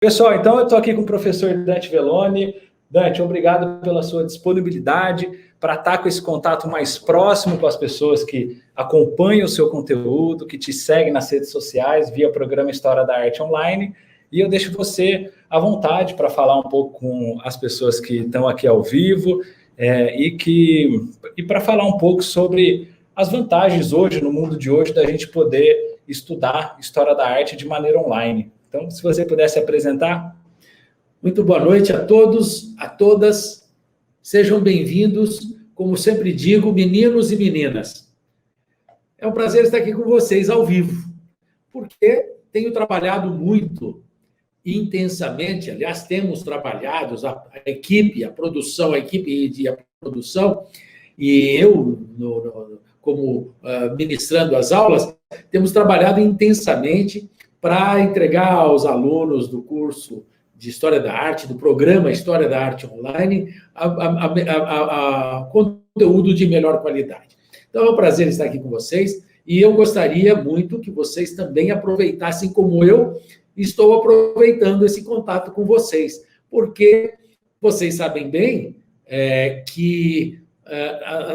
Pessoal, então eu estou aqui com o professor Dante Velloni. Dante, obrigado pela sua disponibilidade para estar com esse contato mais próximo com as pessoas que acompanham o seu conteúdo, que te seguem nas redes sociais via programa História da Arte Online. E eu deixo você à vontade para falar um pouco com as pessoas que estão aqui ao vivo e para falar um pouco sobre as vantagens hoje, no mundo de hoje, da gente poder estudar História da Arte de maneira online. Então, se você pudesse apresentar. Muito boa noite a todos, a todas. Sejam bem-vindos, como sempre digo, meninos e meninas. É um prazer estar aqui com vocês ao vivo, porque tenho trabalhado muito intensamente, aliás, temos trabalhado, a equipe, a produção, e eu, como ministrando as aulas, temos trabalhado intensamente para entregar aos alunos do curso de História da Arte, do programa História da Arte Online, a conteúdo de melhor qualidade. Então, é um prazer estar aqui com vocês e eu gostaria muito que vocês também aproveitassem, como eu estou aproveitando esse contato com vocês, porque vocês sabem bem que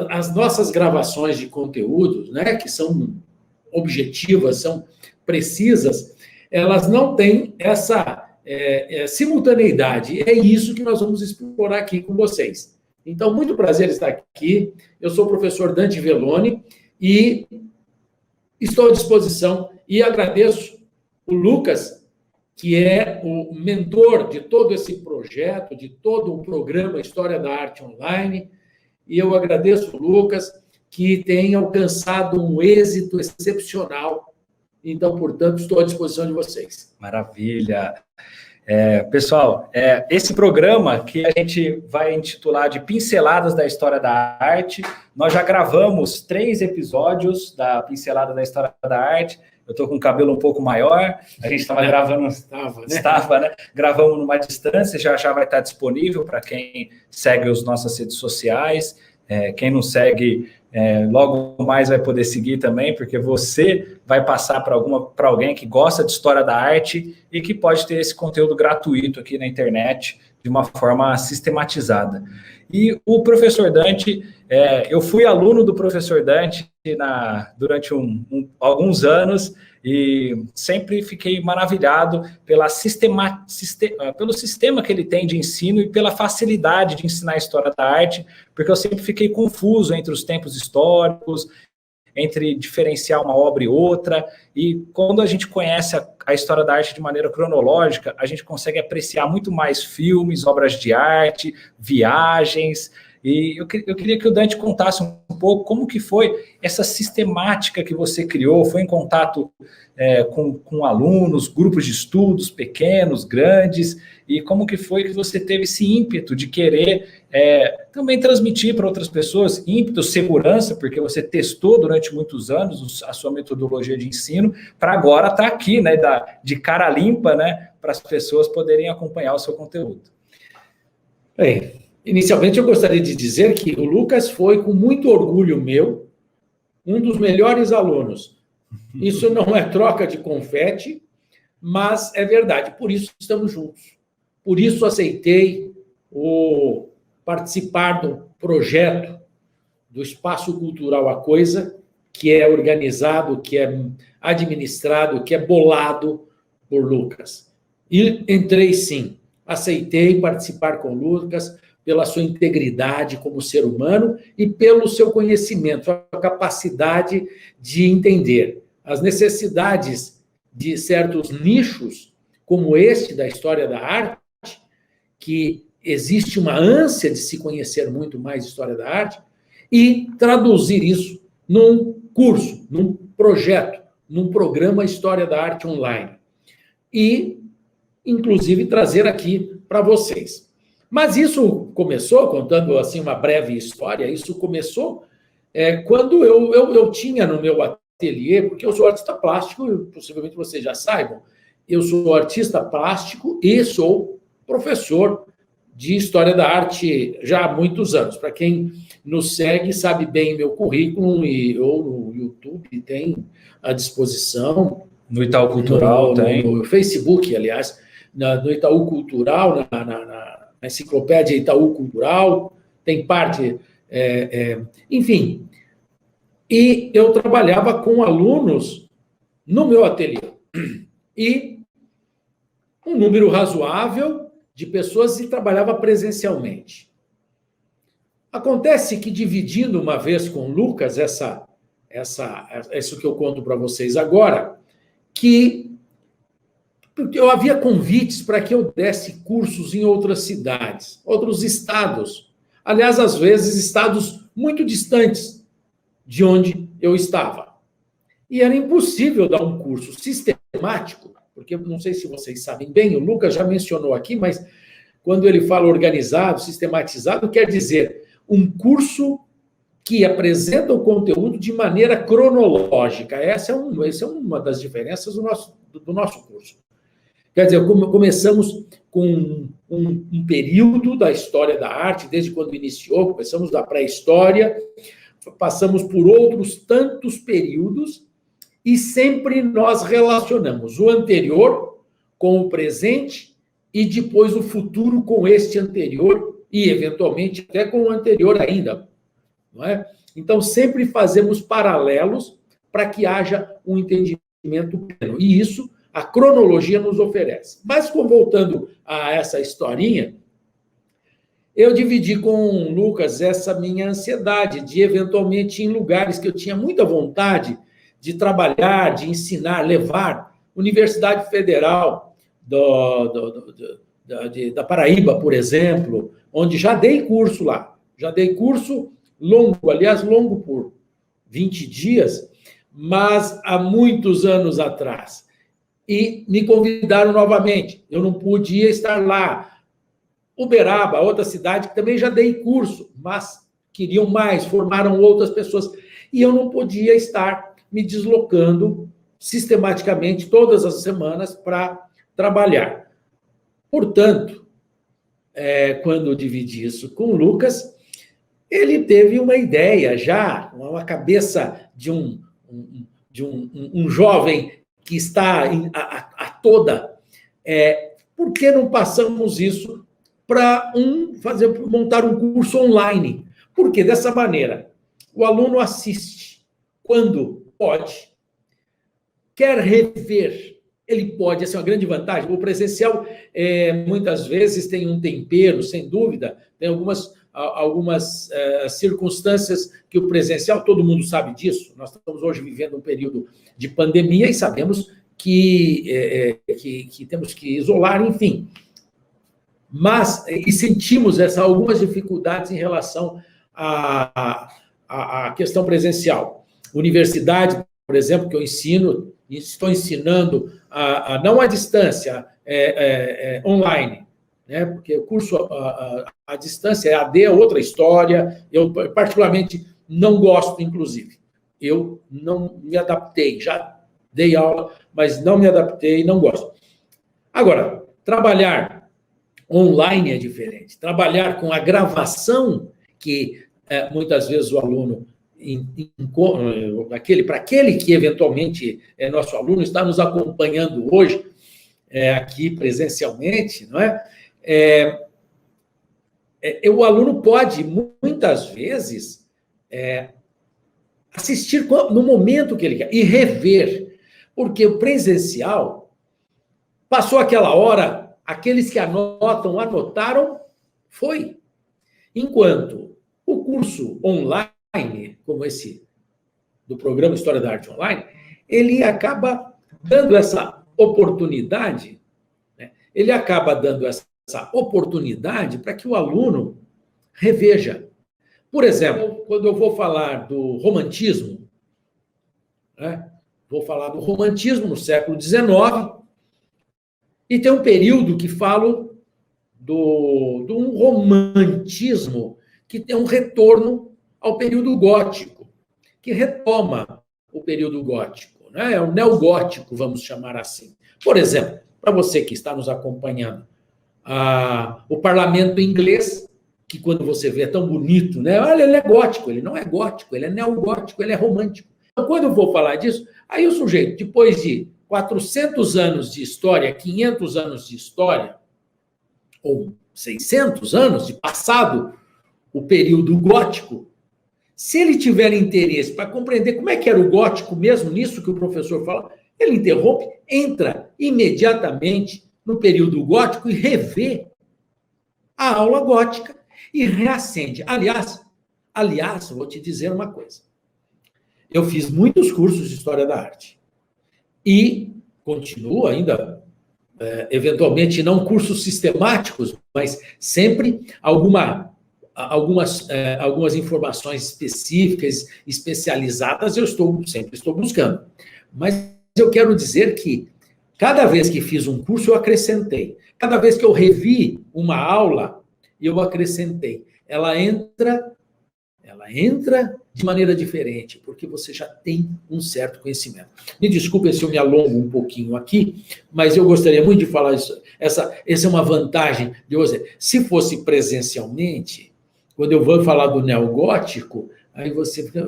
as nossas gravações de conteúdos, né, que são objetivas, são precisas, elas não têm essa simultaneidade. É isso que nós vamos explorar aqui com vocês. Então, muito prazer estar aqui. Eu sou o professor Dante Velloni e estou à disposição e agradeço o Lucas, que é o mentor de todo esse projeto, de todo o programa História da Arte Online, e eu agradeço o Lucas, que tem alcançado um êxito excepcional. Então, portanto, estou à disposição de vocês. Maravilha. Pessoal, esse programa que a gente vai intitular de Pinceladas da História da Arte, nós já gravamos 3 episódios da Pincelada da História da Arte. Eu estou com o cabelo um pouco maior, a gente estava gravando... Estava, né? Gravamos numa distância, já vai estar disponível para quem segue as nossas redes sociais. Quem não segue, logo mais vai poder seguir também, porque você vai passar para alguém que gosta de História da Arte e que pode ter esse conteúdo gratuito aqui na internet de uma forma sistematizada. E o professor Dante, eu fui aluno do professor Dante durante alguns anos e sempre fiquei maravilhado pelo sistema que ele tem de ensino e pela facilidade de ensinar a história da arte, porque eu sempre fiquei confuso entre os tempos históricos, entre diferenciar uma obra e outra, e quando a gente conhece a história da arte de maneira cronológica, a gente consegue apreciar muito mais filmes, obras de arte, viagens, e eu queria que o Dante contasse um pouco como que foi essa sistemática que você criou, foi em contato com alunos, grupos de estudos pequenos, grandes, e como que foi que você teve esse ímpeto de querer também transmitir para outras pessoas, ímpeto, segurança, porque você testou durante muitos anos a sua metodologia de ensino, para agora estar aqui, né, de cara limpa, né, para as pessoas poderem acompanhar o seu conteúdo. Bem, inicialmente eu gostaria de dizer que o Lucas foi, com muito orgulho meu, um dos melhores alunos. Isso não é troca de confete, mas é verdade, por isso estamos juntos. Por isso aceitei participar do projeto do Espaço Cultural A Coisa, que é organizado, que é administrado, que é bolado por Lucas. E entrei sim, aceitei participar com o Lucas pela sua integridade como ser humano e pelo seu conhecimento, a capacidade de entender as necessidades de certos nichos, como este da história da arte, que existe uma ânsia de se conhecer muito mais história da arte, e traduzir isso num curso, num projeto, num programa História da Arte Online. E, inclusive, trazer aqui para vocês. Mas isso começou, contando assim uma breve história, isso começou quando eu tinha no meu ateliê, porque eu sou artista plástico, possivelmente vocês já saibam, eu sou artista plástico e sou professor de História da Arte já há muitos anos. Para quem nos segue, sabe bem meu currículo, ou no YouTube tem à disposição. No Itaú Cultural tem. No Facebook, aliás, no Itaú Cultural, na enciclopédia Itaú Cultural, tem parte, enfim. E eu trabalhava com alunos no meu ateliê. E um número razoável de pessoas e trabalhava presencialmente. Acontece que, dividindo uma vez com o Lucas, isso que eu conto para vocês agora, que eu havia convites para que eu desse cursos em outras cidades, outros estados. Aliás, às vezes, estados muito distantes de onde eu estava. E era impossível dar um curso sistemático, porque não sei se vocês sabem bem, o Lucas já mencionou aqui, mas quando ele fala organizado, sistematizado, quer dizer um curso que apresenta o conteúdo de maneira cronológica. Essa é uma das diferenças do nosso curso. Quer dizer, começamos com um período da história da arte, desde quando iniciou, começamos da pré-história, passamos por outros tantos períodos, e sempre nós relacionamos o anterior com o presente e depois o futuro com este anterior e, eventualmente, até com o anterior ainda. Não é? Então, sempre fazemos paralelos para que haja um entendimento pleno. E isso a cronologia nos oferece. Mas, voltando a essa historinha, eu dividi com o Lucas essa minha ansiedade de, eventualmente, em lugares que eu tinha muita vontade de trabalhar, de ensinar, levar. Universidade Federal da Paraíba, por exemplo, onde já dei curso lá. Já dei curso longo, aliás, longo por 20 dias, mas há muitos anos atrás. E me convidaram novamente. Eu não podia estar lá. Uberaba, outra cidade, que também já dei curso, mas queriam mais, formaram outras pessoas. E eu não podia estar me deslocando sistematicamente todas as semanas para trabalhar. Portanto, quando eu dividi isso com o Lucas, ele teve uma ideia já, uma cabeça de um jovem que está a toda. Por que não passamos isso para montar um curso online? Porque, dessa maneira, o aluno assiste quando pode, quer rever, ele pode, essa é uma grande vantagem. O presencial, muitas vezes, tem um tempero, sem dúvida, tem algumas circunstâncias que o presencial, todo mundo sabe disso, nós estamos hoje vivendo um período de pandemia e sabemos que temos que isolar, enfim. Mas, e sentimos algumas dificuldades em relação à questão presencial. Universidade, por exemplo, que eu estou ensinando não à distância, online, né? Porque o curso à distância, AD, é outra história. Eu, particularmente, não gosto, inclusive. Eu não me adaptei, já dei aula, mas não me adaptei, não gosto. Agora, trabalhar online é diferente. Trabalhar com a gravação, que muitas vezes o aluno, para aquele que eventualmente é nosso aluno, está nos acompanhando hoje, aqui presencialmente, não é? O aluno pode, muitas vezes, assistir no momento que ele quer e rever, porque o presencial passou aquela hora, aqueles que anotaram, foi. Enquanto o curso online, como esse do programa História da Arte Online, ele acaba dando essa oportunidade, né? Ele acaba dando essa oportunidade para que o aluno reveja. Por exemplo, quando eu vou falar do romantismo, né? Vou falar do romantismo no século XIX, e tem um período que falo de um romantismo que tem um retorno ao período gótico, que retoma o período gótico, né? É o neogótico, vamos chamar assim. Por exemplo, para você que está nos acompanhando, o parlamento inglês, que quando você vê é tão bonito, né? Olha, ele é gótico, ele não é gótico, ele é neogótico, ele é romântico. Então, quando eu vou falar disso, aí o sujeito, depois de 400 anos de história, 500 anos de história, ou 600 anos de passado, o período gótico, se ele tiver interesse para compreender como é que era o gótico mesmo, nisso que o professor fala, ele interrompe, entra imediatamente no período gótico e revê a aula gótica e reacende. Aliás, vou te dizer uma coisa. Eu fiz muitos cursos de História da Arte e continuo ainda, eventualmente, não cursos sistemáticos, mas sempre algumas informações específicas, especializadas, eu sempre estou buscando. Mas eu quero dizer que cada vez que fiz um curso, eu acrescentei. Cada vez que eu revi uma aula, eu acrescentei. Ela entra de maneira diferente, porque você já tem um certo conhecimento. Me desculpe se eu me alongo um pouquinho aqui, mas eu gostaria muito de falar isso. Essa é uma vantagem de você. Se fosse presencialmente, quando eu vou falar do neogótico, aí você fica,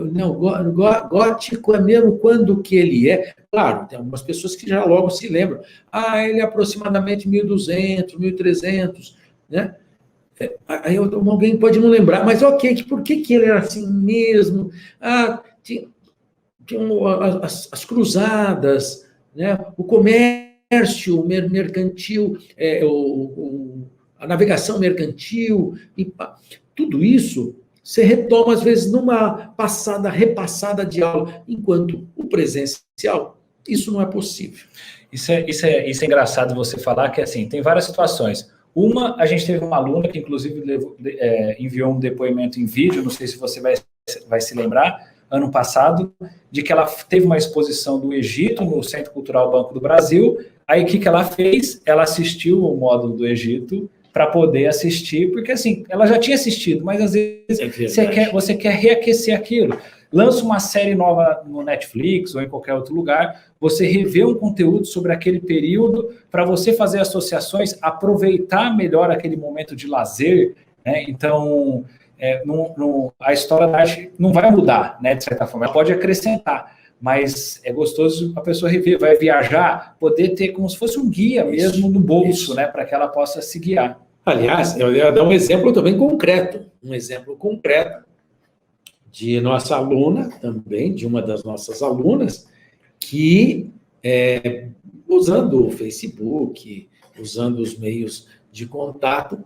gótico é mesmo quando que ele é? Claro, tem algumas pessoas que já logo se lembram. Ele é aproximadamente 1200, 1300, né? Aí alguém pode não lembrar, mas ok, por que ele era assim mesmo? Tinha as cruzadas, né? O comércio mercantil, a navegação mercantil, tudo isso você retoma, às vezes, numa repassada de aula, enquanto o presencial, isso não é possível. Isso é engraçado você falar, que assim, tem várias situações. A gente teve uma aluna que, inclusive, enviou um depoimento em vídeo, não sei se você vai se lembrar, ano passado, de que ela teve uma exposição do Egito no Centro Cultural Banco do Brasil. Aí, o que ela fez? Ela assistiu o módulo do Egito para poder assistir, porque, assim, ela já tinha assistido, mas, às vezes, você quer reaquecer aquilo. Lança uma série nova no Netflix ou em qualquer outro lugar, você revê um conteúdo sobre aquele período para você fazer associações, aproveitar melhor aquele momento de lazer, né? Então, a história da arte não vai mudar, né, de certa forma, ela pode acrescentar, mas é gostoso a pessoa rever, vai viajar, poder ter como se fosse um guia mesmo no bolso, né, para que ela possa se guiar. Aliás, eu ia dar um exemplo também concreto, de nossa aluna também, de uma das nossas alunas, que, usando o Facebook, usando os meios de contato,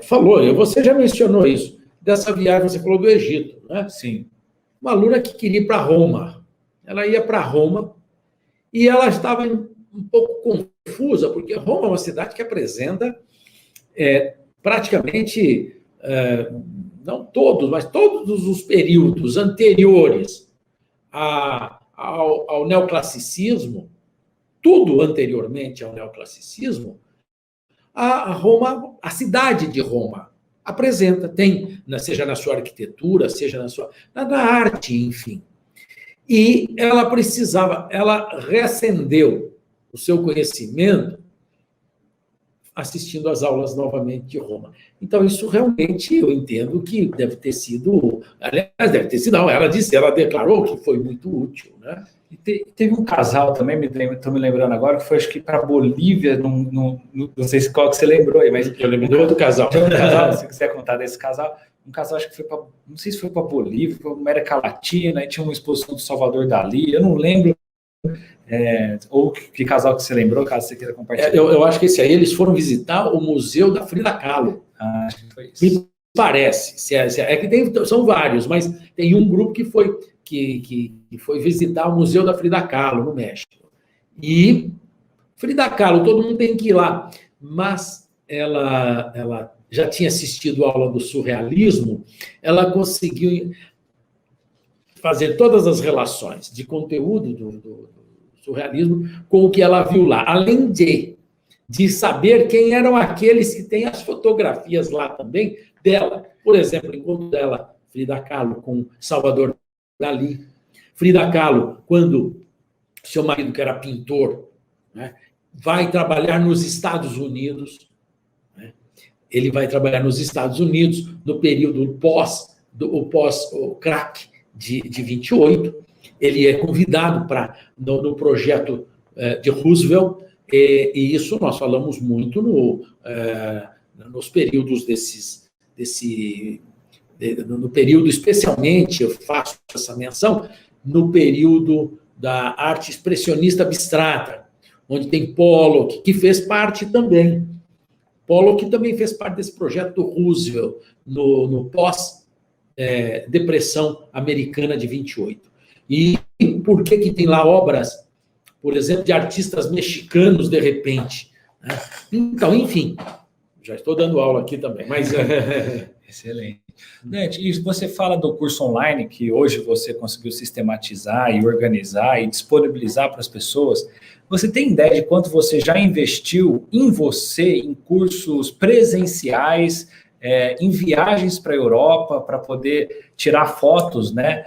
falou, você já mencionou isso, dessa viagem, você falou do Egito, né? Sim. Uma aluna que queria ir para Roma. Ela ia para Roma e ela estava um pouco confusa, porque Roma é uma cidade que apresenta praticamente... não todos, mas todos os períodos anteriores ao neoclassicismo, tudo anteriormente ao neoclassicismo, a cidade de Roma apresenta, seja na sua arquitetura, seja na arte, enfim. E ela reacendeu o seu conhecimento assistindo às aulas novamente de Roma. Então, isso realmente, eu entendo que deve ter sido... Aliás, deve ter sido... Não, ela declarou que foi muito útil, né? E teve um casal também, estou me lembrando agora, que foi, acho que, para Bolívia, não sei qual que você lembrou aí, mas... Eu lembro do outro casal. Se você quiser contar desse casal, um casal, acho que foi para... Não sei se foi para Bolívia, foi para América Latina, e tinha uma exposição do Salvador Dalí, eu não lembro... ou que casal que você lembrou, caso você queira compartilhar. Eu acho que esse aí, eles foram visitar o Museu da Frida Kahlo. Acho que foi isso. Me parece. Que são vários, mas tem um grupo que foi visitar o Museu da Frida Kahlo, no México. E Frida Kahlo, todo mundo tem que ir lá. Mas ela já tinha assistido a aula do surrealismo, ela conseguiu fazer todas as relações de conteúdo do surrealismo com o que ela viu lá, além de saber quem eram aqueles que têm as fotografias lá também dela. Por exemplo, enquanto dela, Frida Kahlo com Salvador Dalí. Frida Kahlo, quando seu marido, que era pintor, né, vai trabalhar nos Estados Unidos, né, ele vai trabalhar nos Estados Unidos no período pós-crack de 28, ele é convidado no projeto de Roosevelt, e isso nós falamos muito nos períodos no período, especialmente, eu faço essa menção, no período da arte expressionista abstrata, onde tem Pollock, que fez parte também. Pollock também fez parte desse projeto do Roosevelt, no pós-depressão americana de 28. E por que tem lá obras, por exemplo, de artistas mexicanos, de repente? Né? Então, enfim, já estou dando aula aqui também, mas... Excelente. Dante, e você fala do curso online, que hoje você conseguiu sistematizar e organizar e disponibilizar para as pessoas. Você tem ideia de quanto você já investiu em você, em cursos presenciais, em viagens para a Europa, para poder tirar fotos, né,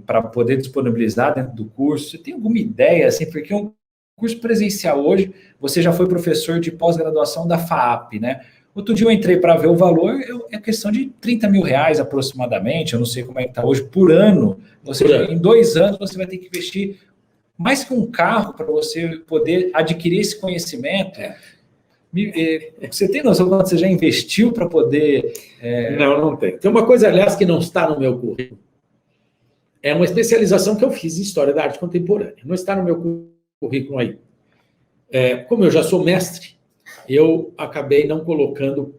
para poder disponibilizar dentro do curso? Você tem alguma ideia, assim, porque um curso presencial hoje, você já foi professor de pós-graduação da FAAP, né? Outro dia eu entrei para ver o valor, é questão de R$30 mil aproximadamente, eu não sei como é que está hoje, por ano. Em 2 anos você vai ter que investir mais que um carro para você poder adquirir esse conhecimento. Você tem noção de quanto você já investiu para poder... Não tem. Tem uma coisa, aliás, que não está no meu currículo. É uma especialização que eu fiz em História da Arte Contemporânea. Não está no meu currículo aí. Como eu já sou mestre, eu acabei não colocando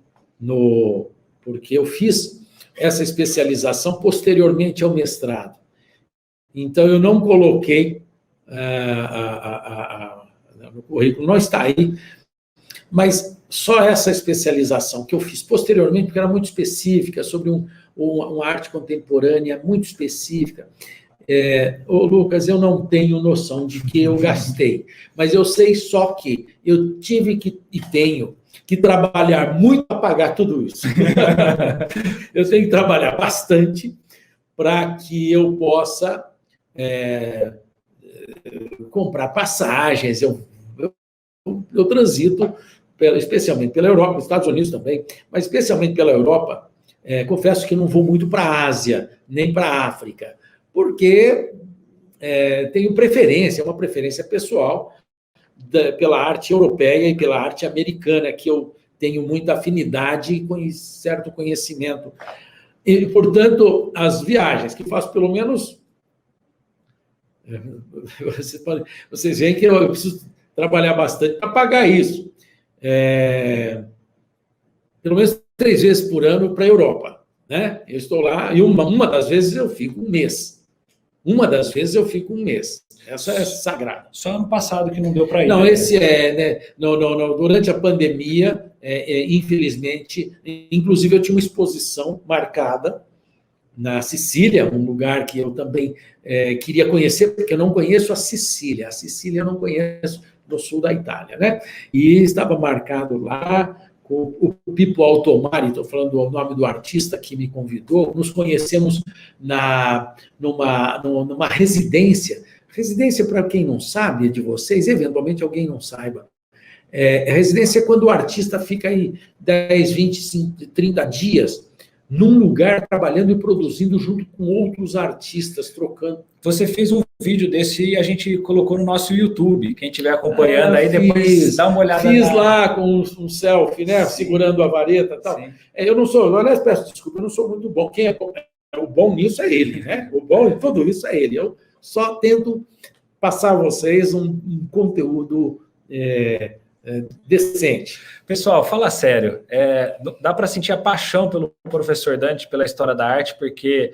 porque eu fiz essa especialização posteriormente ao mestrado. Então, eu não coloquei no currículo, não está aí, mas só essa especialização que eu fiz posteriormente, porque era muito específica, sobre uma arte contemporânea muito específica. Lucas, eu não tenho noção de que eu gastei, mas eu sei só que eu tive e tenho que trabalhar muito para pagar tudo isso. Eu tenho que trabalhar bastante para que eu possa comprar passagens. Eu transito, especialmente pela Europa, nos Estados Unidos também, mas especialmente pela Europa. Confesso que não vou muito para a Ásia, nem para a África, porque tenho preferência, uma preferência pessoal pela arte europeia e pela arte americana, que eu tenho muita afinidade e certo conhecimento. E, portanto, as viagens que faço, pelo menos... Vocês veem que eu preciso trabalhar bastante para pagar isso. Pelo menos 3 vezes por ano para a Europa. Né? Eu estou lá e uma das vezes eu fico um mês. Essa é sagrada. Só ano passado que não deu para ir. Não, esse né? Durante a pandemia, infelizmente, inclusive eu tinha uma exposição marcada na Sicília, um lugar que eu também queria conhecer, porque eu não conheço a Sicília. A Sicília eu não conheço, no sul da Itália, né? E estava marcado lá com o Pippo Altomari, estou falando o nome do artista que me convidou. Nos conhecemos numa residência. Residência, para quem não sabe, de vocês, eventualmente alguém não saiba. Residência é quando o artista fica aí 10, 20, 30 dias num lugar trabalhando e produzindo junto com outros artistas, trocando. Você fez um vídeo desse e a gente colocou no nosso YouTube. Quem estiver acompanhando aí, depois dá uma olhada. Fiz lá com um selfie, né? Sim. Segurando a vareta e tal. Eu não sou, aliás, peço desculpa, eu não sou muito bom. Quem o bom nisso é ele, né? O bom em tudo isso é ele. Eu só tento passar a vocês um conteúdo decente. Pessoal, fala sério. Dá para sentir a paixão pelo professor Dante, pela história da arte, porque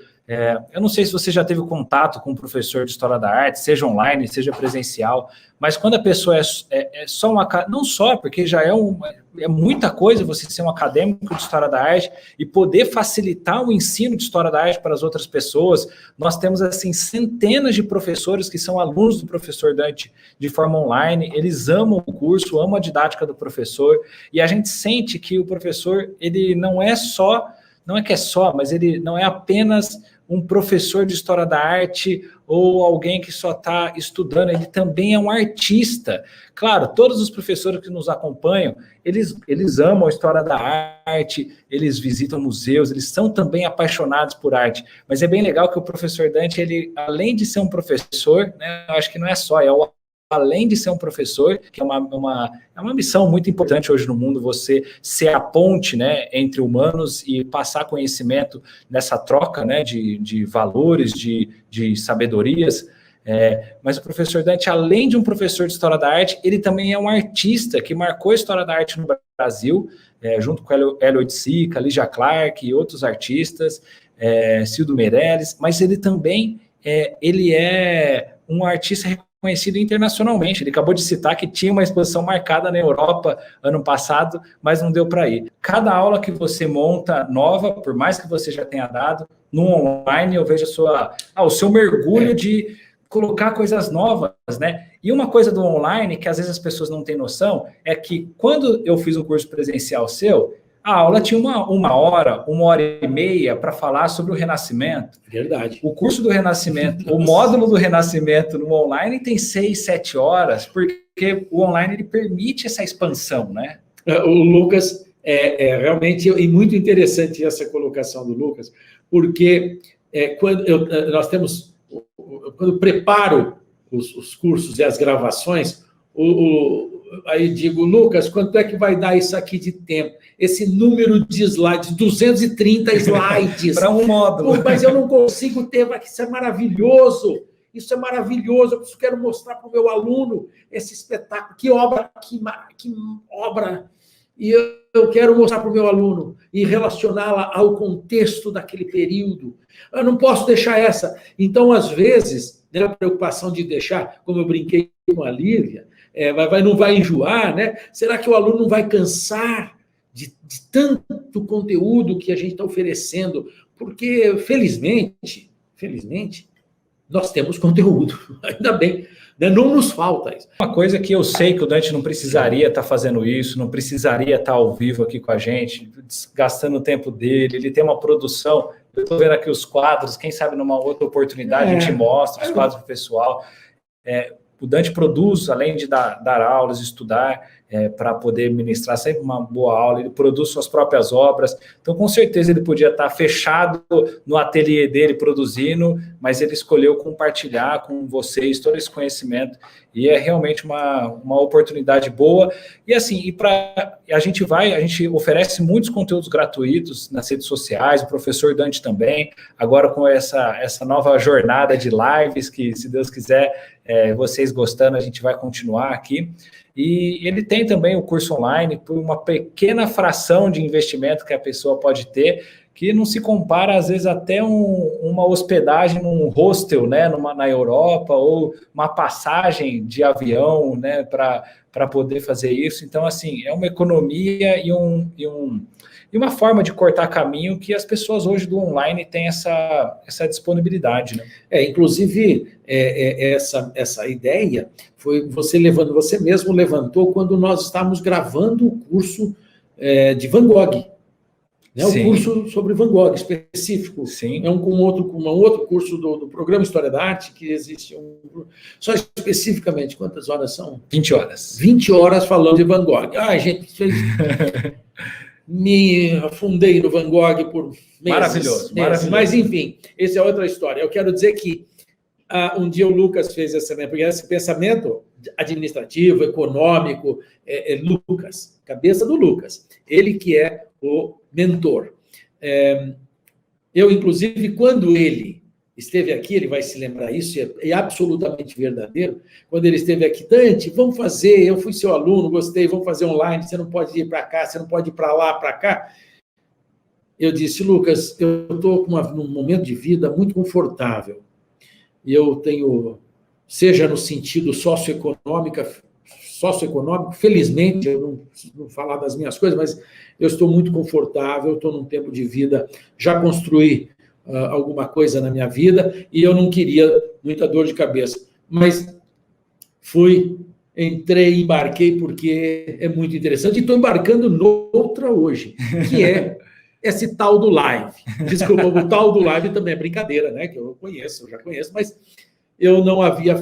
eu não sei se você já teve contato com um professor de história da arte, seja online, seja presencial, mas quando a pessoa é só não só, porque já é muita coisa você ser um acadêmico de história da arte e poder facilitar o ensino de história da arte para as outras pessoas. Nós temos, assim, centenas de professores que são alunos do professor Dante de forma online, eles amam o curso, amam a didática do professor, e a gente sente que o professor, ele não é mas ele não é apenas um professor de história da arte ou alguém que só está estudando, ele também é um artista. Claro, todos os professores que nos acompanham, eles amam a história da arte, eles visitam museus, eles são também apaixonados por arte, mas é bem legal que o professor Dante, ele, além de ser um professor, né, eu acho que não é só, é o além de ser um professor, que é uma missão muito importante hoje no mundo, você ser a ponte, né, entre humanos e passar conhecimento nessa troca, né, de valores, de sabedorias. Mas o professor Dante, além de um professor de História da Arte, ele também é um artista que marcou a História da Arte no Brasil, junto com Hélio Oiticica, Lígia Clark e outros artistas, Cildo Meirelles, mas ele também ele é um artista reconhecido internacionalmente. Ele acabou de citar que tinha uma exposição marcada na Europa ano passado, mas não deu para ir. Cada aula que você monta nova, por mais que você já tenha dado, no online eu vejo o seu mergulho de colocar coisas novas, né? E uma coisa do online, que às vezes as pessoas não têm noção, é que quando eu fiz um curso presencial seu, a aula tinha uma hora e meia para falar sobre o Renascimento. Verdade. O curso do Renascimento, o módulo do Renascimento no online tem 6, 7 horas, porque o online ele permite essa expansão, né? O Lucas, realmente, e muito interessante essa colocação do Lucas, porque quando eu preparo os cursos e as gravações, aí digo, Lucas, quanto é que vai dar isso aqui de tempo? Esse número de slides, 230 slides. Para um módulo. Mas eu não consigo ter, isso é maravilhoso. Isso é maravilhoso, eu quero mostrar para o meu aluno esse espetáculo, que obra. E eu quero mostrar para o meu aluno e relacioná-la ao contexto daquele período. Eu não posso deixar essa. Então, às vezes, a preocupação de deixar, como eu brinquei com a Lívia, não vai enjoar, né? Será que o aluno não vai cansar de tanto conteúdo que a gente está oferecendo? Porque, felizmente, nós temos conteúdo, ainda bem, né? Não nos falta isso. Uma coisa que eu sei que o Dante não precisaria estar fazendo isso, não precisaria estar ao vivo aqui com a gente, gastando o tempo dele, ele tem uma produção, eu estou vendo aqui os quadros, quem sabe numa outra oportunidade a gente mostra os quadros para o pessoal. O Dante produz, além de dar aulas, estudar, para poder ministrar sempre uma boa aula, ele produz suas próprias obras, então com certeza ele podia estar fechado no ateliê dele produzindo, mas ele escolheu compartilhar com vocês todo esse conhecimento, e é realmente uma oportunidade boa, e assim, a gente oferece muitos conteúdos gratuitos nas redes sociais, o professor Dante também, agora com essa nova jornada de lives, que se Deus quiser, vocês gostando, a gente vai continuar aqui. E ele tem também o curso online por uma pequena fração de investimento que a pessoa pode ter, que não se compara, às vezes, até uma hospedagem num hostel, né, na Europa, ou uma passagem de avião, né, para poder fazer isso. Então, assim, é uma economia e uma forma de cortar caminho que as pessoas hoje do online têm essa disponibilidade, né? Inclusive, essa ideia foi você mesmo levantou quando nós estávamos gravando o curso de Van Gogh, né? O curso sobre Van Gogh específico. Sim. Com outro curso do Programa História da Arte, que existe só especificamente, quantas horas são? 20 horas. 20 horas falando de Van Gogh. Gente, me afundei no Van Gogh por meses. Maravilhoso. Mas, enfim, essa é outra história. Eu quero dizer que um dia o Lucas fez esse pensamento administrativo, econômico, Lucas, cabeça do Lucas. Ele que é o mentor. Eu, inclusive, quando ele esteve aqui, ele vai se lembrar isso, é absolutamente verdadeiro. Quando ele esteve aqui, Dante, vamos fazer, eu fui seu aluno, gostei, vamos fazer online, você não pode ir para cá, você não pode ir para lá, para cá. Eu disse, Lucas, eu estou num momento de vida muito confortável. E eu tenho, seja no sentido socioeconômico, felizmente, eu não vou falar das minhas coisas, mas eu estou muito confortável, estou num tempo de vida, já construí alguma coisa na minha vida, e eu não queria muita dor de cabeça. Mas embarquei, porque é muito interessante, e estou embarcando noutra hoje, que é esse tal do live. Desculpa, o tal do live também é brincadeira, né? Que eu já conheço, mas eu não havia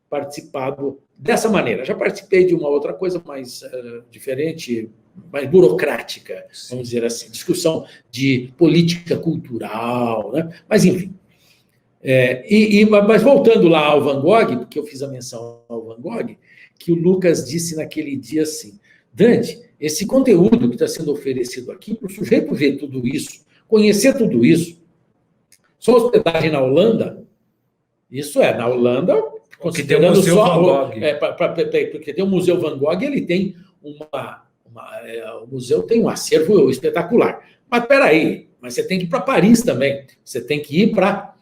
participado dessa maneira. Já participei de uma outra coisa mais diferente, mais burocrática, vamos dizer assim, discussão de política cultural, né? Mas, enfim, Mas voltando lá ao Van Gogh, porque eu fiz a menção ao Van Gogh, que o Lucas disse naquele dia assim: Dante, esse conteúdo que está sendo oferecido aqui, para o sujeito ver tudo isso, conhecer tudo isso, só hospedagem na Holanda, isso na Holanda, considerando o Museu só... Van Gogh. Porque tem o Museu Van Gogh, ele tem o museu tem um acervo espetacular. Mas peraí, mas você tem que ir para Paris também, você tem que ir para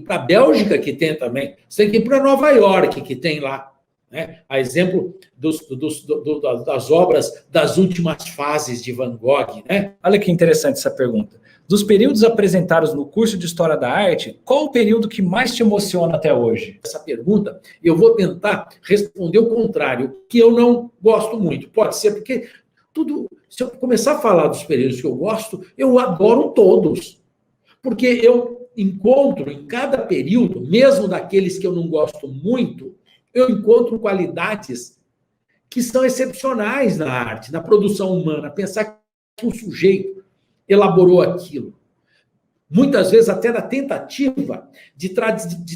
a Bélgica, que tem também, você tem que ir para Nova York, que tem lá. Né? A exemplo das obras das últimas fases de Van Gogh. Né? Olha que interessante essa pergunta. Dos períodos apresentados no curso de História da Arte, qual o período que mais te emociona até hoje? Essa pergunta, eu vou tentar responder o contrário, que eu não gosto muito. Pode ser porque se eu começar a falar dos períodos que eu gosto, eu adoro todos. Porque eu encontro em cada período, mesmo daqueles que eu não gosto muito, eu encontro qualidades que são excepcionais na arte, na produção humana. Pensar que o sujeito elaborou aquilo. Muitas vezes até na tentativa de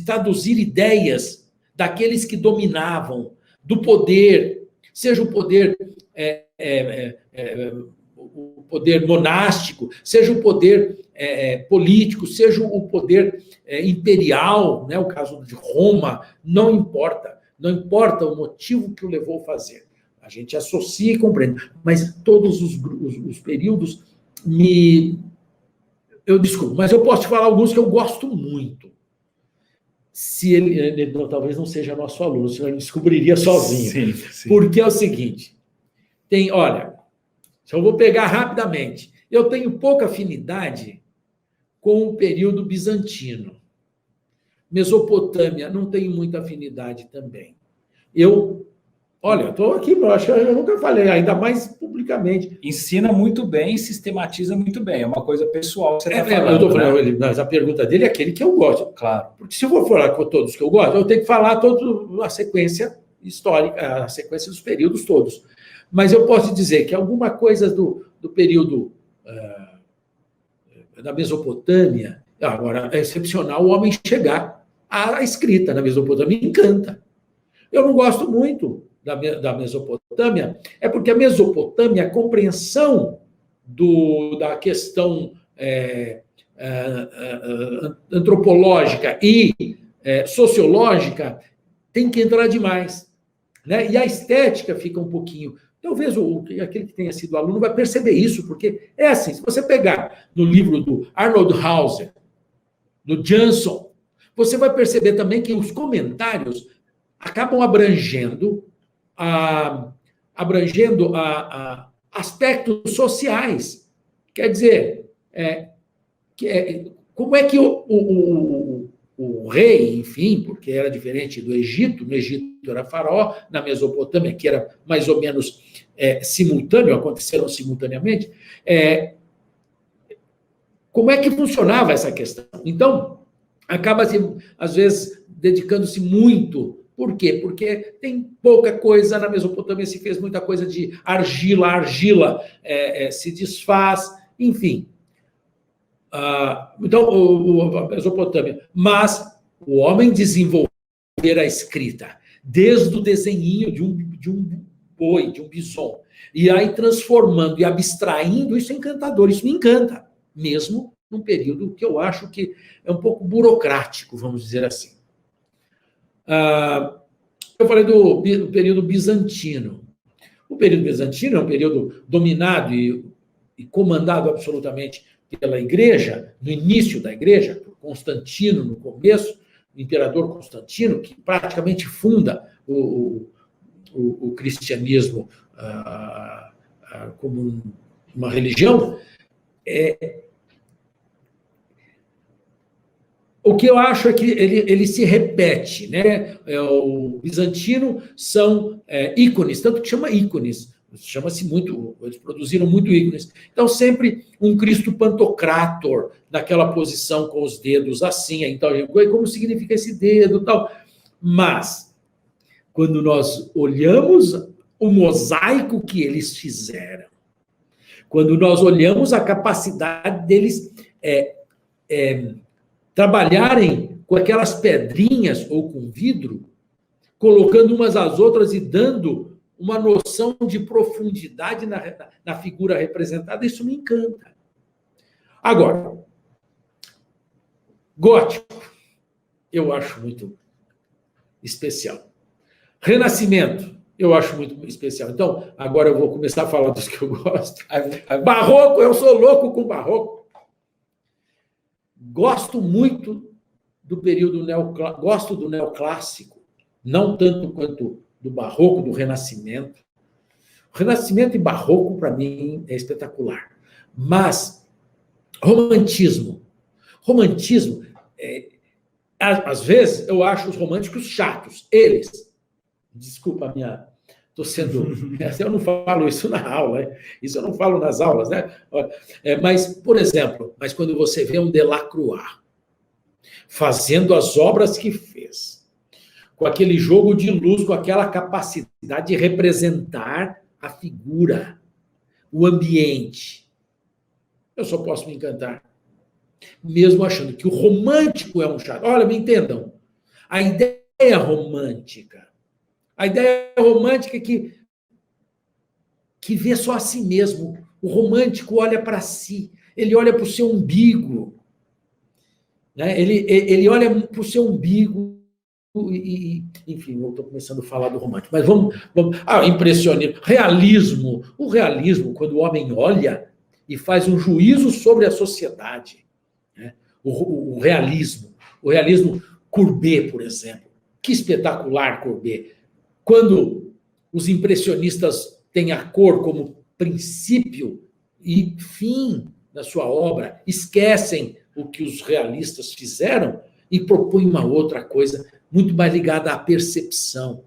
traduzir ideias daqueles que dominavam, do poder, seja o poder o poder monástico, seja o poder político, seja o poder imperial, né, o caso de Roma, não importa. Não importa o motivo que o levou a fazer. A gente associa e compreende. Mas todos os períodos eu desculpo, mas eu posso te falar alguns que eu gosto muito. Se ele talvez não seja nosso aluno, senão ele descobriria sozinho. Sim. Porque é o seguinte, olha, se eu vou pegar rapidamente, eu tenho pouca afinidade com o período bizantino. Mesopotâmia, não tenho muita afinidade também. Estou aqui, eu acho que eu nunca falei, ainda mais publicamente. Ensina muito bem, sistematiza muito bem, é uma coisa pessoal que você está falando. Eu estou falando, mas a pergunta dele é aquele que eu gosto. Claro. Porque se eu for falar com todos que eu gosto, eu tenho que falar toda a sequência histórica, a sequência dos períodos todos. Mas eu posso dizer que alguma coisa do período da Mesopotâmia, agora, é excepcional o homem chegar à escrita na Mesopotâmia, me encanta. Eu não gosto muito da Mesopotâmia, é porque a Mesopotâmia, a compreensão da questão antropológica e sociológica tem que entrar demais. Né? E a estética fica um pouquinho... Talvez aquele que tenha sido aluno vai perceber isso, porque é assim, se você pegar no livro do Arnold Hauser, do Jansson, você vai perceber também que os comentários acabam abrangendo aspectos sociais. Quer dizer, como é que o rei, enfim, porque era diferente do Egito, no Egito era faraó, na Mesopotâmia, que era mais ou menos simultâneo, aconteceram simultaneamente, como é que funcionava essa questão? Então, acaba-se, às vezes, dedicando-se muito. Por quê? Porque tem pouca coisa, na Mesopotâmia se fez muita coisa de argila, a argila se desfaz, enfim. Então, a Mesopotâmia. Mas o homem desenvolver a escrita, desde o desenhinho de um boi, de um bison, e aí transformando e abstraindo, isso é encantador, isso me encanta, mesmo num período que eu acho que é um pouco burocrático, vamos dizer assim. Eu falei do período bizantino. O período bizantino é um período dominado e comandado absolutamente pela Igreja, no início da Igreja, por Constantino, no começo, o imperador Constantino, que praticamente funda o cristianismo como uma religião. O que eu acho é que ele se repete, né? O bizantino são ícones, tanto que chama ícones, chama-se muito, eles produziram muito ícones. Então, sempre um Cristo Pantocrator, naquela posição com os dedos assim, então, como significa esse dedo e tal. Mas, quando nós olhamos o mosaico que eles fizeram, quando nós olhamos a capacidade deles trabalharem com aquelas pedrinhas ou com vidro, colocando umas às outras e dando uma noção de profundidade na figura representada. Isso me encanta. Agora, gótico, eu acho muito especial. Renascimento, eu acho muito especial. Então, agora eu vou começar a falar dos que eu gosto. Barroco, eu sou louco com barroco. Gosto muito do período neoclássico, gosto do neoclássico, não tanto quanto do barroco, do renascimento. O renascimento e barroco, para mim, é espetacular. Mas, romantismo, às vezes, eu acho os românticos chatos. Eles, desculpa a minha... Estou sendo... Eu não falo isso na aula, isso eu não falo nas aulas, né? Mas, por exemplo, quando você vê um Delacroix fazendo as obras que fez, com aquele jogo de luz, com aquela capacidade de representar a figura, o ambiente, eu só posso me encantar. Mesmo achando que o romântico é um chato. Olha, me entendam. A ideia romântica é que vê só a si mesmo. O romântico olha para si. Ele olha para o seu umbigo. Né? Ele olha para o seu umbigo e enfim, eu estou começando a falar do romântico. Mas vamos. Impressionismo. Realismo. O realismo, quando o homem olha e faz um juízo sobre a sociedade. Né? O realismo Courbet, por exemplo. Que espetacular Courbet. Quando os impressionistas têm a cor como princípio e fim da sua obra, esquecem o que os realistas fizeram e propõem uma outra coisa muito mais ligada à percepção.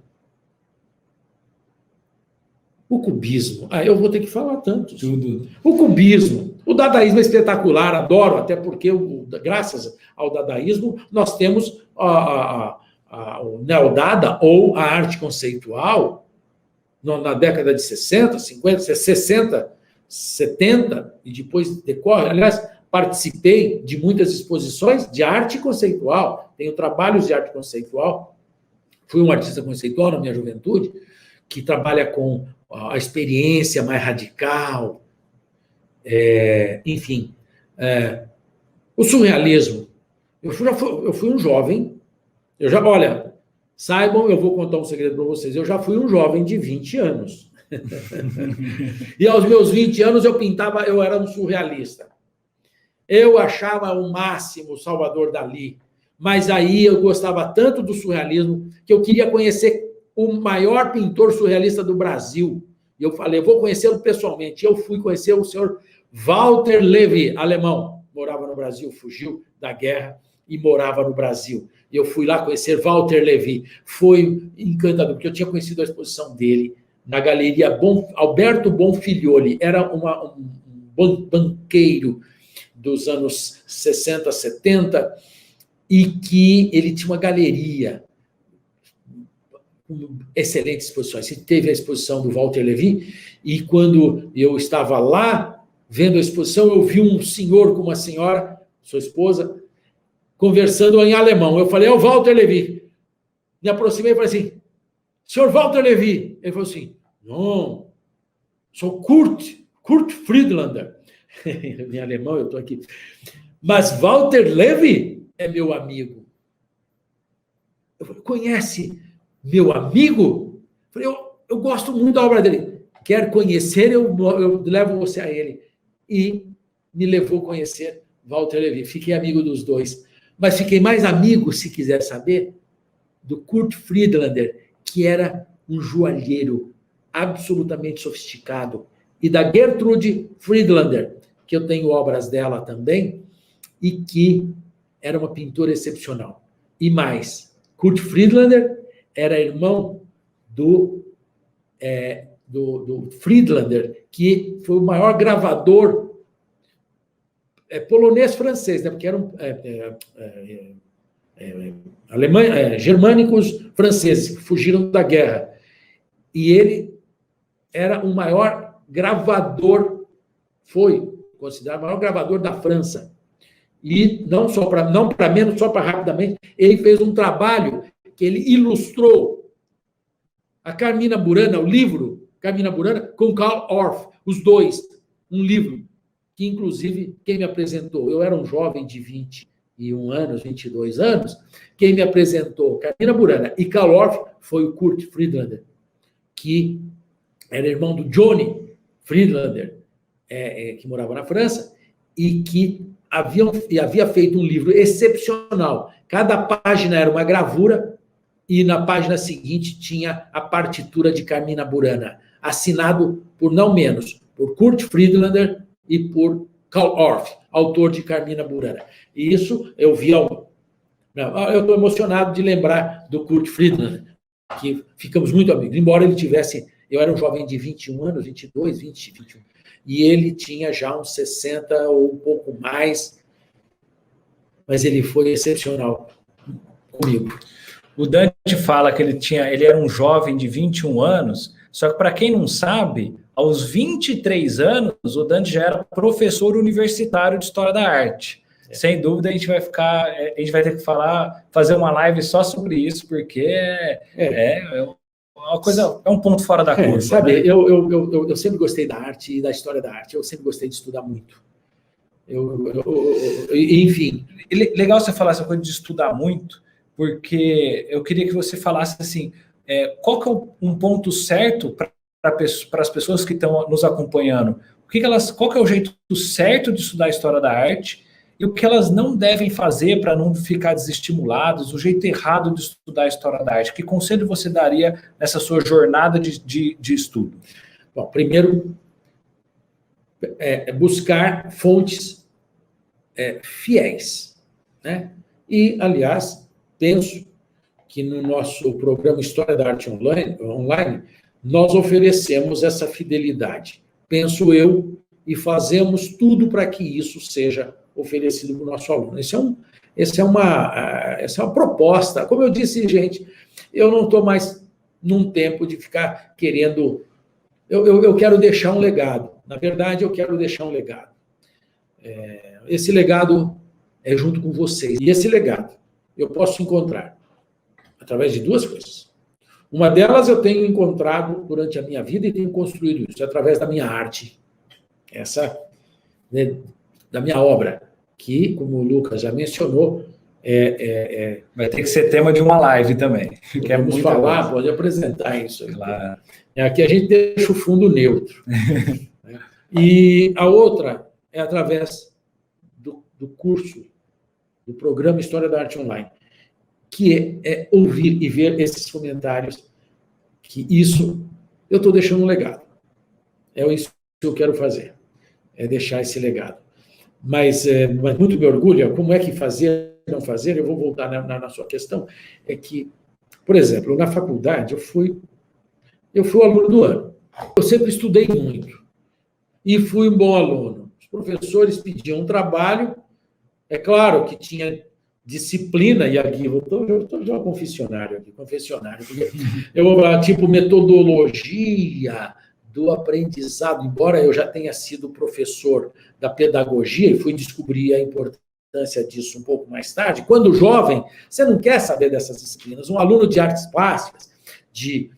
O cubismo. Eu vou ter que falar tantos. Tudo. O cubismo. O dadaísmo é espetacular, adoro, até porque, graças ao dadaísmo, nós temos o neodada, ou a arte conceitual, na década de 60, 50, 60, 70, e depois decorre. Aliás, participei de muitas exposições de arte conceitual, tenho trabalhos de arte conceitual, fui um artista conceitual na minha juventude, que trabalha com a experiência mais radical, enfim. O surrealismo. Eu fui um jovem, olha, saibam, eu vou contar um segredo para vocês, eu já fui um jovem de 20 anos. E aos meus 20 anos eu era um surrealista. Eu achava o máximo Salvador Dalí, mas aí eu gostava tanto do surrealismo que eu queria conhecer o maior pintor surrealista do Brasil. E eu falei, vou conhecê-lo pessoalmente. Eu fui conhecer o senhor Walter Levy, alemão, morava no Brasil, fugiu da guerra e morava no Brasil. E eu fui lá conhecer Walter Levy. Foi encantador, porque eu tinha conhecido a exposição dele na Galeria Alberto Bonfiglioli. Era um banqueiro dos anos 60, 70, e que ele tinha uma galeria com excelentes exposições. E teve a exposição do Walter Levy, e quando eu estava lá, vendo a exposição, eu vi um senhor com uma senhora, sua esposa, conversando em alemão. Eu falei, é o Walter Levy. Me aproximei e falei assim, senhor Walter Levy. Ele falou assim, não, sou Kurt Friedlander. Em alemão, eu estou aqui. Mas Walter Levy é meu amigo. Eu falei, conhece meu amigo? Eu falei, eu gosto muito da obra dele. Quer conhecer, eu levo você a ele. E me levou a conhecer Walter Levy. Fiquei amigo dos dois. Mas fiquei mais amigo, se quiser saber, do Kurt Friedlander, que era um joalheiro absolutamente sofisticado, e da Gertrude Friedlander, que eu tenho obras dela também, e que era uma pintora excepcional. E mais, Kurt Friedlander era irmão do Friedlander, que foi o maior gravador polonês-francês, né? Porque eram germânicos franceses que fugiram da guerra. E ele era o maior gravador, foi considerado o maior gravador da França. E não para menos, só para rapidamente, ele fez um trabalho que ele ilustrou a Carmina Burana, o livro Carmina Burana, com Karl Orff, os dois, um livro que, inclusive, quem me apresentou, eu era um jovem de 21 anos, 22 anos, quem me apresentou Carmina Burana e Karl Orff foi o Kurt Friedlander, que era irmão do Johnny Friedlander, que morava na França, e que havia feito um livro excepcional. Cada página era uma gravura, e na página seguinte tinha a partitura de Carmina Burana, assinado por não menos por Kurt Friedlander e por Karl Orff, autor de Carmina Burana. E isso eu vi eu estou emocionado de lembrar do Kurt Friedlander, que ficamos muito amigos, embora ele tivesse... Eu era um jovem de 21 anos, 22, 20, 21. E ele tinha já uns 60 ou um pouco mais, mas ele foi excepcional comigo. O Dante fala que ele era um jovem de 21 anos, só que para quem não sabe, aos 23 anos, o Dante já era professor universitário de História da Arte. Sem dúvida, a gente vai ter que fazer uma live só sobre isso, porque uma coisa, é um ponto fora da curva. Sabe, né? eu sempre gostei da arte e da história da arte. Eu sempre gostei de estudar muito. Enfim. Legal você falar essa coisa de estudar muito, porque eu queria que você falasse assim, qual que é um ponto certo para as pessoas que estão nos acompanhando? Qual que é o jeito certo de estudar a história da arte? E o que elas não devem fazer para não ficar desestimuladas, o jeito errado de estudar a história da arte? Que conselho você daria nessa sua jornada de estudo? Bom, primeiro, buscar fontes fiéis. Né? E, aliás, penso que no nosso programa História da Arte Online, nós oferecemos essa fidelidade. Penso eu, e fazemos tudo para que isso seja oferecido para o nosso aluno. Essa é uma proposta. Como eu disse, gente, eu não estou mais num tempo de ficar querendo... Eu quero deixar um legado. Na verdade, eu quero deixar um legado. Esse legado é junto com vocês. E esse legado eu posso encontrar através de duas coisas. Uma delas eu tenho encontrado durante a minha vida e tenho construído isso através da minha arte. Da minha obra, que, como o Lucas já mencionou, vai ter que ser tema de uma live também. Vamos falar, pode apresentar isso. Claro. Aqui a gente deixa o fundo neutro. E a outra é através do curso, do programa História da Arte Online, que é ouvir e ver esses comentários, que isso eu estou deixando um legado. É isso que eu quero fazer, é deixar esse legado. Mas muito me orgulha, como é que fazer, não fazer, eu vou voltar na sua questão, é que, por exemplo, na faculdade eu fui o aluno do ano. Eu sempre estudei muito e fui um bom aluno. Os professores pediam um trabalho, é claro que tinha disciplina, e aqui eu estou já confessionário, porque tipo metodologia do aprendizado, embora eu já tenha sido professor da pedagogia e fui descobrir a importância disso um pouco mais tarde. Quando jovem, você não quer saber dessas disciplinas. Um aluno de artes plásticas, de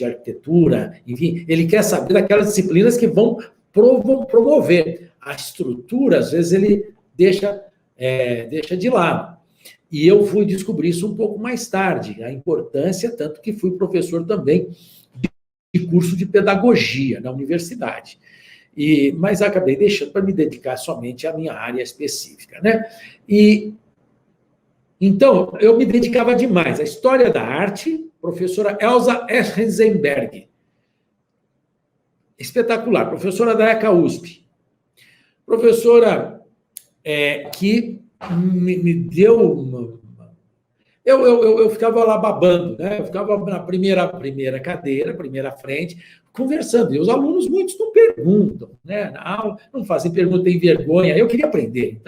arquitetura, enfim, ele quer saber daquelas disciplinas que vão promover a estrutura, às vezes ele deixa de lado. E eu fui descobrir isso um pouco mais tarde, a importância, tanto que fui professor também de curso de pedagogia na universidade. Mas acabei deixando para me dedicar somente à minha área específica. Né? Então, eu me dedicava demais à história da arte, professora Elza Ehrenberg, espetacular, professora da ECA USP, professora que me deu... Eu ficava lá babando, né? Eu ficava na primeira cadeira, primeira frente, conversando. E os alunos, muitos não perguntam, né? Na aula, não fazem pergunta, tem vergonha. Eu queria aprender.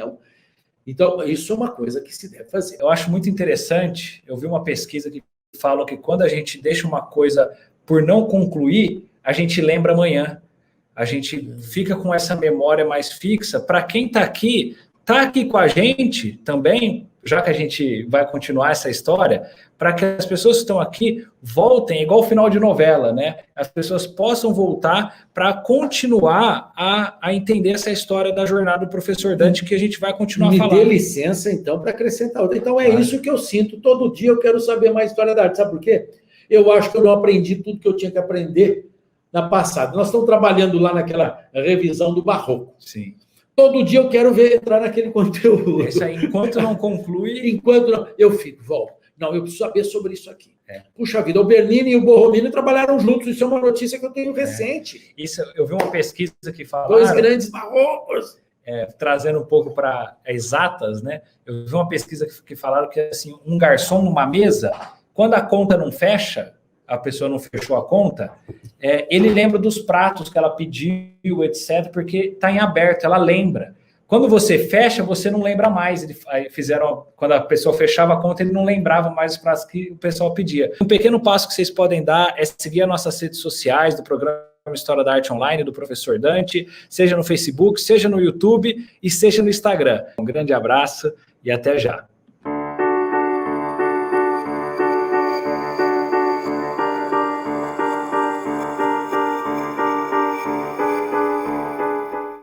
Então, isso é uma coisa que se deve fazer. Eu acho muito interessante. Eu vi uma pesquisa que fala que quando a gente deixa uma coisa por não concluir, a gente lembra amanhã. A gente fica com essa memória mais fixa. Para quem está aqui, está aqui com a gente também, já que a gente vai continuar essa história, para que as pessoas que estão aqui voltem, igual o final de novela, né? As pessoas possam voltar para continuar a entender essa história da jornada do professor Dante, que a gente vai continuar falando. Me dê licença, então, para acrescentar outra. Então, isso que eu sinto. Todo dia eu quero saber mais história da arte. Sabe por quê? Eu acho que eu não aprendi tudo que eu tinha que aprender na passada. Nós estamos trabalhando lá naquela revisão do Barroco. Sim. Todo dia eu quero entrar naquele conteúdo. Isso aí, enquanto não conclui... Enquanto não, eu fico, volto. Não, eu preciso saber sobre isso aqui. Puxa vida, o Bernini e o Borromini trabalharam juntos. Isso é uma notícia que eu tenho recente. Isso, eu vi uma pesquisa que falaram... 2 grandes barrocos. Trazendo um pouco para exatas, né? Eu vi uma pesquisa que falaram que, assim, um garçom numa mesa, quando a conta não fecha, a pessoa não fechou a conta, ele lembra dos pratos que ela pediu, etc., porque está em aberto, ela lembra. Quando você fecha, você não lembra mais. Quando a pessoa fechava a conta, ele não lembrava mais os pratos que o pessoal pedia. Um pequeno passo que vocês podem dar é seguir as nossas redes sociais do programa História da Arte Online, do professor Dante, seja no Facebook, seja no YouTube e seja no Instagram. Um grande abraço e até já.